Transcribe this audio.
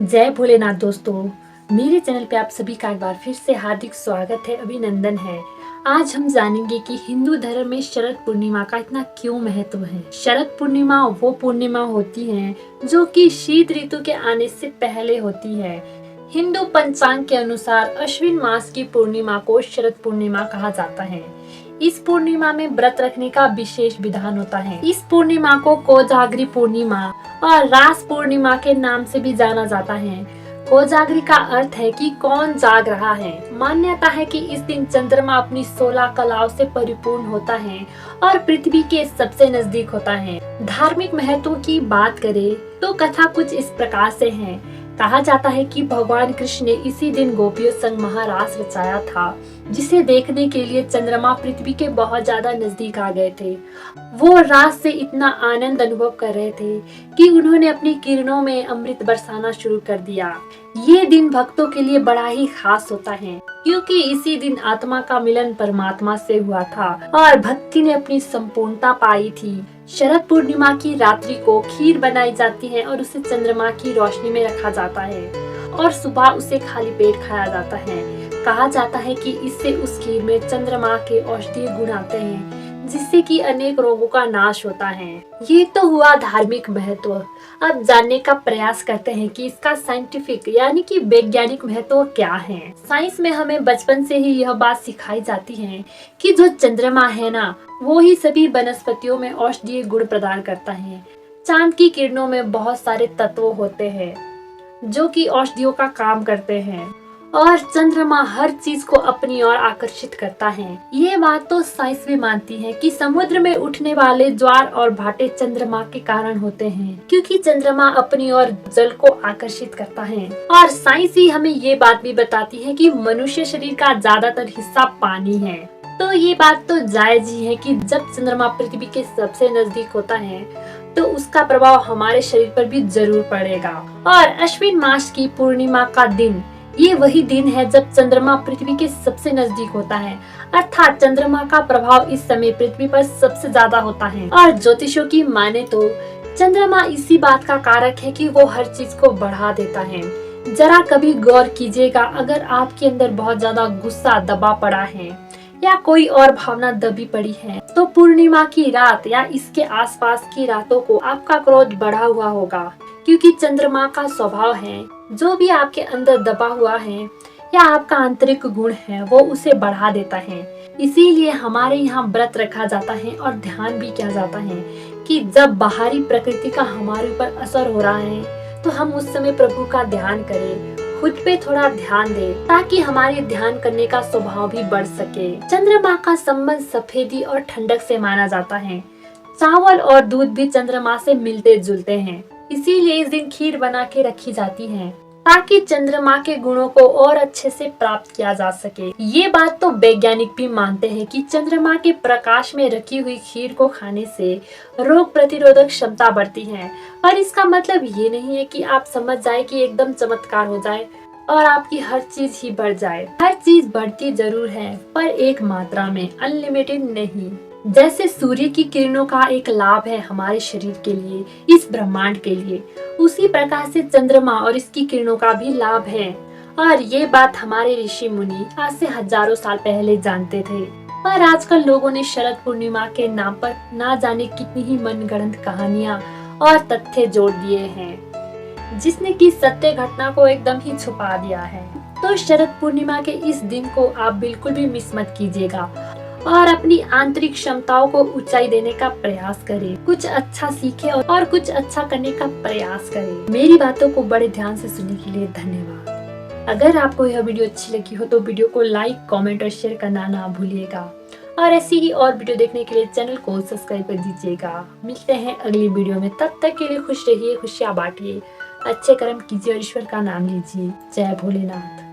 जय भोलेनाथ दोस्तों। मेरे चैनल पे आप सभी का एक बार फिर से हार्दिक स्वागत है, अभिनंदन है। आज हम जानेंगे कि हिंदू धर्म में शरद पूर्णिमा का इतना क्यों महत्व है। शरद पूर्णिमा वो पूर्णिमा होती है जो कि शीत ऋतु के आने से पहले होती है। हिंदू पंचांग के अनुसार अश्विन मास की पूर्णिमा को शरद पूर्णिमा कहा जाता है। इस पूर्णिमा में व्रत रखने का विशेष विधान होता है। इस पूर्णिमा को कोजागरी पूर्णिमा और रास पूर्णिमा के नाम से भी जाना जाता है। कोजागरी का अर्थ है कि कौन जाग रहा है। मान्यता है कि इस दिन चंद्रमा अपनी 16 कलाओं से परिपूर्ण होता है और पृथ्वी के सबसे नजदीक होता है। धार्मिक महत्व की बात करें तो कथा कुछ इस प्रकार से है। कहा जाता है कि भगवान कृष्ण ने इसी दिन गोपियों संग महारास रचाया था, जिसे देखने के लिए चंद्रमा पृथ्वी के बहुत ज्यादा नजदीक आ गए थे। वो रास से इतना आनंद अनुभव कर रहे थे कि उन्होंने अपनी किरणों में अमृत बरसाना शुरू कर दिया। ये दिन भक्तों के लिए बड़ा ही खास होता है, क्योंकि इसी दिन आत्मा का मिलन परमात्मा से हुआ था और भक्ति ने अपनी संपूर्णता पाई थी। शरद पूर्णिमा की रात्रि को खीर बनाई जाती है और उसे चंद्रमा की रोशनी में रखा जाता है और सुबह उसे खाली पेट खाया जाता है। कहा जाता है कि इससे उस खीर में चंद्रमा के औषधीय गुण आते हैं, जिससे कि अनेक रोगों का नाश होता है। ये तो हुआ धार्मिक महत्व। अब जानने का प्रयास करते हैं कि इसका साइंटिफिक यानी कि वैज्ञानिक महत्व क्या है। साइंस में हमें बचपन से ही यह बात सिखाई जाती है कि जो चंद्रमा है ना, वो ही सभी वनस्पतियों में औषधीय गुण प्रदान करता है। चांद की किरणों में बहुत सारे तत्व होते हैं जो कि औषधियों का काम करते हैं और चंद्रमा हर चीज को अपनी ओर आकर्षित करता है। ये बात तो साइंस भी मानती है कि समुद्र में उठने वाले ज्वार और भाटे चंद्रमा के कारण होते हैं, क्योंकि चंद्रमा अपनी ओर जल को आकर्षित करता है। और साइंस ही हमें ये बात भी बताती है कि मनुष्य शरीर का ज्यादातर हिस्सा पानी है। तो ये बात तो जायज ही है कि जब चंद्रमा पृथ्वी के सबसे नजदीक होता है तो उसका प्रभाव हमारे शरीर पर भी जरूर पड़ेगा। और अश्विन मास की पूर्णिमा का दिन ये वही दिन है जब चंद्रमा पृथ्वी के सबसे नजदीक होता है, अर्थात चंद्रमा का प्रभाव इस समय पृथ्वी पर सबसे ज्यादा होता है। और ज्योतिषों की माने तो चंद्रमा इसी बात का कारक है कि वो हर चीज को बढ़ा देता है। जरा कभी गौर कीजिएगा, अगर आपके अंदर बहुत ज्यादा गुस्सा दबा पड़ा है या कोई और भावना दबी पड़ी है तो पूर्णिमा की रात या इसके आसपास की रातों को आपका क्रोध बढ़ा हुआ होगा, क्योंकि चंद्रमा का स्वभाव है जो भी आपके अंदर दबा हुआ है या आपका आंतरिक गुण है वो उसे बढ़ा देता है। इसीलिए हमारे यहाँ व्रत रखा जाता है और ध्यान भी किया जाता है कि जब बाहरी प्रकृति का हमारे ऊपर असर हो रहा है तो हम उस समय प्रभु का ध्यान करें, खुद पे थोड़ा ध्यान दें, ताकि हमारे ध्यान करने का स्वभाव भी बढ़ सके। चंद्रमा का संबंध सफेदी और ठंडक से माना जाता है। चावल और दूध भी चंद्रमा से मिलते जुलते हैं, इसीलिए इस दिन खीर बना के रखी जाती है ताकि चंद्रमा के गुणों को और अच्छे से प्राप्त किया जा सके। ये बात तो वैज्ञानिक भी मानते हैं कि चंद्रमा के प्रकाश में रखी हुई खीर को खाने से रोग प्रतिरोधक क्षमता बढ़ती है। और इसका मतलब ये नहीं है कि आप समझ जाए कि एकदम चमत्कार हो जाए और आपकी हर चीज ही बढ़ जाए। हर चीज बढ़ती जरूर है पर एक मात्रा में, अनलिमिटेड नहीं। जैसे सूर्य की किरणों का एक लाभ है हमारे शरीर के लिए, इस ब्रह्मांड के लिए, उसी प्रकार से चंद्रमा और इसकी किरणों का भी लाभ है। और ये बात हमारे ऋषि मुनि आज से हजारों साल पहले जानते थे। और आजकल लोगों ने शरद पूर्णिमा के नाम पर ना जाने कितनी ही मनगढ़ंत कहानियां और तथ्य जोड़ दिए हैं, जिसने की सत्य घटना को एकदम ही छुपा दिया है। तो शरद पूर्णिमा के इस दिन को आप बिल्कुल भी मिस मत कीजिएगा और अपनी आंतरिक क्षमताओं को ऊंचाई देने का प्रयास करें, कुछ अच्छा सीखें और कुछ अच्छा करने का प्रयास करें। मेरी बातों को बड़े ध्यान से सुनने के लिए धन्यवाद। अगर आपको यह वीडियो अच्छी लगी हो तो वीडियो को लाइक, कमेंट और शेयर करना ना भूलिएगा। और ऐसी ही और वीडियो देखने के लिए चैनल को सब्सक्राइब कर दीजिएगा। मिलते हैं अगली वीडियो में, तब तक के लिए खुश रहिए, खुशियाँ बांटिए, अच्छे कर्म कीजिए और ईश्वर का नाम लीजिए। जय भोलेनाथ।